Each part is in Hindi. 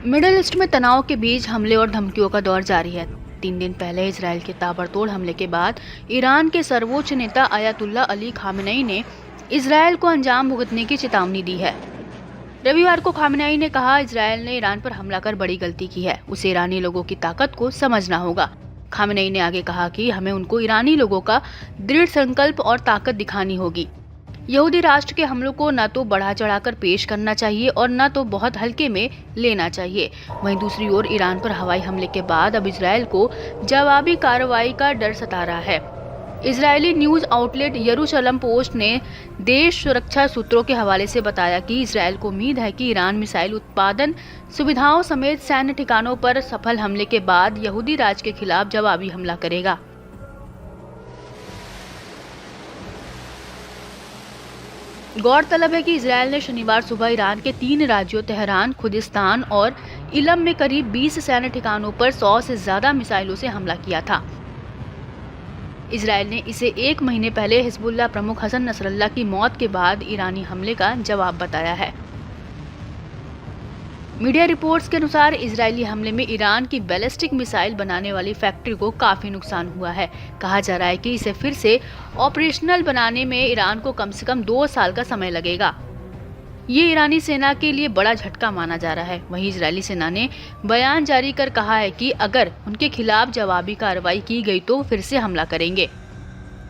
मिडिल ईस्ट में तनाव के बीच हमले और धमकियों का दौर जारी है। 3 दिन पहले इजरायल के ताबड़तोड़ हमले के बाद ईरान के सर्वोच्च नेता अयातुल्ला अली खामेनेई ने इजरायल को अंजाम भुगतने की चेतावनी दी है। रविवार को खामेनेई ने कहा, इजरायल ने ईरान पर हमला कर बड़ी गलती की है, उसे ईरानी लोगों की ताकत को समझना होगा। खामेनेई ने आगे कहा कि हमें उनको ईरानी लोगों का दृढ़ संकल्प और ताकत दिखानी होगी। यहूदी राष्ट्र के हमलों को न तो बढ़ा चढ़ाकर पेश करना चाहिए और न तो बहुत हल्के में लेना चाहिए। वहीं दूसरी ओर ईरान पर हवाई हमले के बाद अब इजरायल को जवाबी कार्रवाई का डर सता रहा है। इजरायली न्यूज आउटलेट यरूशलम पोस्ट ने देश सुरक्षा सूत्रों के हवाले से बताया कि इजरायल को उम्मीद है कि ईरान मिसाइल उत्पादन सुविधाओं समेत सैन्य ठिकानों पर सफल हमले के बाद यहूदी राज्य के खिलाफ जवाबी हमला करेगा। गौरतलब है कि इजरायल ने शनिवार सुबह ईरान के 3 राज्यों तेहरान, खुदिस्तान और इलम में करीब 20 सैन्य ठिकानों पर 100 से ज्यादा मिसाइलों से हमला किया था। इजरायल ने इसे 1 महीने पहले हिजबुल्लाह प्रमुख हसन नसरल्लाह की मौत के बाद ईरानी हमले का जवाब बताया है। मीडिया रिपोर्ट्स के अनुसार इजरायली हमले में ईरान की बैलिस्टिक मिसाइल बनाने वाली फैक्ट्री को काफी नुकसान हुआ है। कहा जा रहा है कि इसे फिर से ऑपरेशनल बनाने में ईरान को कम से कम 2 साल का समय लगेगा। ये ईरानी सेना के लिए बड़ा झटका माना जा रहा है। वहीं इजरायली सेना ने बयान जारी कर कहा है कि अगर उनके खिलाफ जवाबी कार्रवाई की गई तो फिर से हमला करेंगे।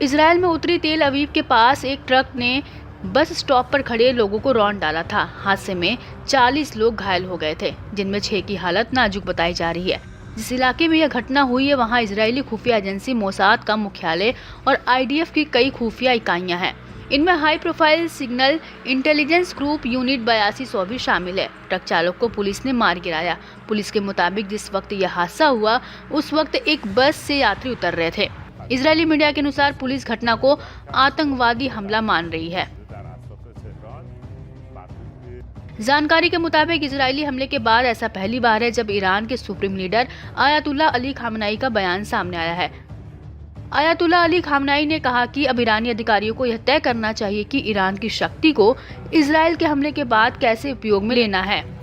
इजरायल में उत्तरी तेल अवीव के पास एक ट्रक ने बस स्टॉप पर खड़े लोगों को रौंद डाला था। हादसे में 40 लोग घायल हो गए थे, जिनमें 6 की हालत नाजुक बताई जा रही है। जिस इलाके में यह घटना हुई है वहां इजरायली खुफिया एजेंसी मोसाद का मुख्यालय और IDF की कई खुफिया इकाइयां हैं। इनमें high profile signal intelligence group unit 8200 भी शामिल है। ट्रक चालक को पुलिस ने मार गिराया। पुलिस के मुताबिक जिस वक्त यह हादसा हुआ उस वक्त एक बस से यात्री उतर रहे थे। इजरायली मीडिया के अनुसार पुलिस घटना को आतंकवादी हमला मान रही है। जानकारी के मुताबिक इजरायली हमले के बाद ऐसा पहली बार है जब ईरान के supreme leader Ayatollah Ali Khamenei का बयान सामने आया है। अयातुल्ला अली खामेनेई ने कहा कि अब ईरानी अधिकारियों को यह तय करना चाहिए कि ईरान की शक्ति को इजरायल के हमले के बाद कैसे उपयोग में लेना है।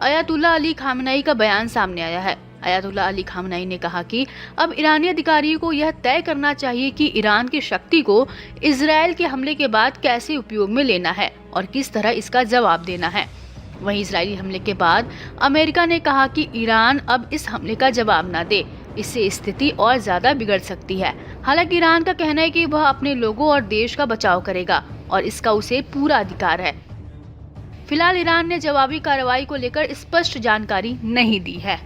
अयातुल्ला अली खामेनेई का बयान सामने आया है। अयातुल्ला अली खामेनेई ने कहा कि अब ईरानी अधिकारियों को यह तय करना चाहिए कि ईरान की शक्ति को इजरायल के हमले के बाद कैसे उपयोग में लेना है और किस तरह इसका जवाब देना है। वहीं इजरायली हमले के बाद अमेरिका ने कहा कि ईरान अब इस हमले का जवाब न दे, इससे स्थिति और ज्यादा बिगड़ सकती है। हालांकि ईरान का कहना है कि वह अपने लोगों और देश का बचाव करेगा और इसका उसे पूरा अधिकार है। फिलहाल ईरान ने जवाबी कार्रवाई को लेकर स्पष्ट जानकारी नहीं दी है।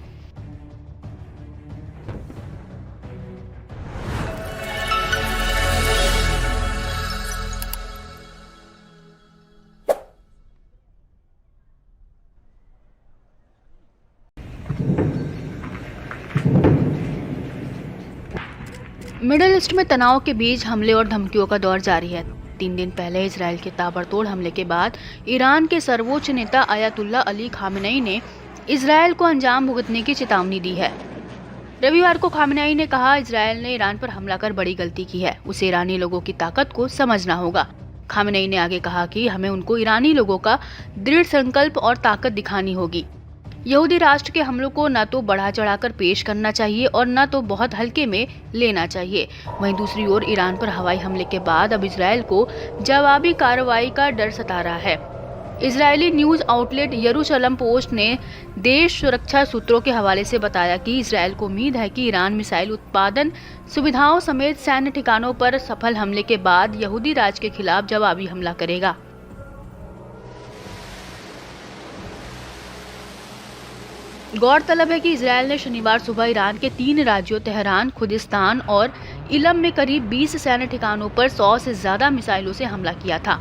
मिडिल ईस्ट में तनाव के बीच हमले और धमकियों का दौर जारी है। 3 दिन पहले इजरायल के ताबड़तोड़ हमले के बाद ईरान के सर्वोच्च नेता अयातुल्ला अली खामेनेई ने इजरायल को अंजाम भुगतने की चेतावनी दी है। रविवार को खामेनेई ने कहा, इजरायल ने ईरान पर हमला कर बड़ी गलती की है, उसे ईरानी लोगों की ताकत को समझना होगा। खामेनेई ने आगे कहा कि हमें उनको ईरानी लोगों का दृढ़ संकल्प और ताकत दिखानी होगी। यहूदी राष्ट्र के हमलों को न तो बढ़ा चढ़ाकर पेश करना चाहिए और न तो बहुत हल्के में लेना चाहिए। वहीं दूसरी ओर ईरान पर हवाई हमले के बाद अब इजरायल को जवाबी कार्रवाई का डर सता रहा है। इजरायली न्यूज आउटलेट यरूशलम पोस्ट ने देश सुरक्षा सूत्रों के हवाले से बताया कि इजरायल को उम्मीद है कि ईरान मिसाइल उत्पादन सुविधाओं समेत सैन्य ठिकानों पर सफल हमले के बाद यहूदी राज्य के खिलाफ जवाबी हमला करेगा। गौरतलब है कि इजरायल ने शनिवार सुबह ईरान के 3 राज्यों तेहरान, खुदिस्तान और इलम में करीब 20 सैन्य ठिकानों पर 100 से ज्यादा मिसाइलों से हमला किया था।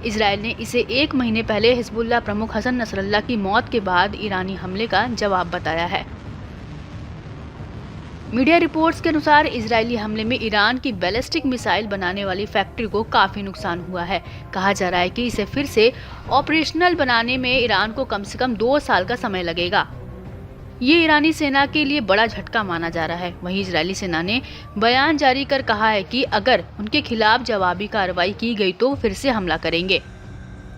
इजरायल ने इसे 1 महीने पहले हिजबुल्लाह प्रमुख हसन नसरल्लाह की मौत के बाद ईरानी हमले का जवाब बताया है। मीडिया रिपोर्ट्स के अनुसार इजरायली हमले में ईरान की बैलिस्टिक मिसाइल बनाने वाली फैक्ट्री को काफी नुकसान हुआ है। कहा जा रहा है कि इसे फिर से ऑपरेशनल बनाने में ईरान को कम से कम 2 साल का समय लगेगा। ये ईरानी सेना के लिए बड़ा झटका माना जा रहा है। वहीं इजरायली सेना ने बयान जारी कर कहा है कि अगर उनके खिलाफ जवाबी कार्रवाई की गई तो फिर से हमला करेंगे।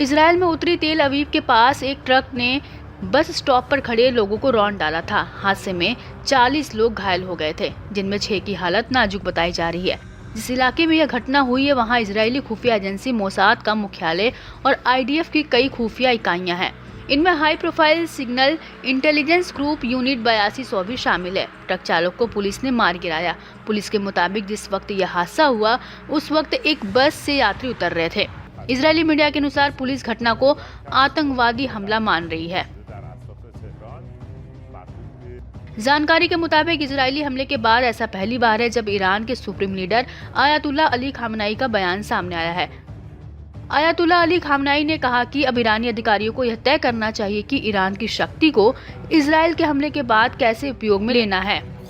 इजरायल में उत्तरी तेल अवीव के पास एक ट्रक ने बस स्टॉप पर खड़े लोगों को रौंद डाला था। हादसे में 40 लोग घायल हो गए थे, जिनमें 6 की हालत नाजुक बताई जा रही है। जिस इलाके में यह घटना हुई है वहां इजरायली खुफिया एजेंसी मोसाद का मुख्यालय और आईडीएफ की कई खुफिया इकाइयां हैं। इनमें high profile signal intelligence group unit 8200 भी शामिल है। ट्रक चालक को पुलिस ने मार गिराया। पुलिस के मुताबिक जिस वक्त यह हादसा हुआ उस वक्त एक बस से यात्री उतर रहे थे। इजरायली मीडिया के अनुसार पुलिस घटना को आतंकवादी हमला मान रही है। जानकारी के मुताबिक इजरायली हमले के बाद ऐसा पहली बार है जब ईरान के सुप्रीम लीडर आयतुल्ला अली खामनाई का बयान सामने आया है। आयतुल्ला अली खामनाई ने कहा कि अब ईरानी अधिकारियों को यह तय करना चाहिए कि ईरान की शक्ति को इजरायल के हमले के बाद कैसे उपयोग में लेना है।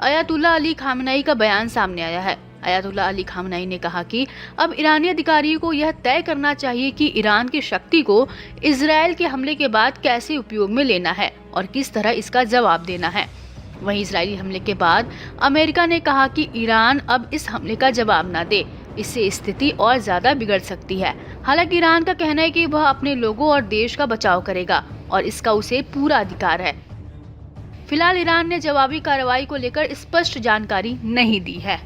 आयतुल्ला अली खामनाई का बयान सामने आया है। आयतुल्ला अली खामनाई ने कहा कि अब ईरानी अधिकारियों को यह तय करना चाहिए कि ईरान की शक्ति को इजरायल के हमले के बाद कैसे उपयोग में लेना है और किस तरह इसका जवाब देना है। वहीं इजरायली हमले के बाद अमेरिका ने कहा कि ईरान अब इस हमले का जवाब न दे, इससे स्थिति और ज्यादा बिगड़ सकती है। हालांकि ईरान का कहना है कि वह अपने लोगों और देश का बचाव करेगा और इसका उसे पूरा अधिकार है। फिलहाल ईरान ने जवाबी कार्रवाई को लेकर स्पष्ट जानकारी नहीं दी है।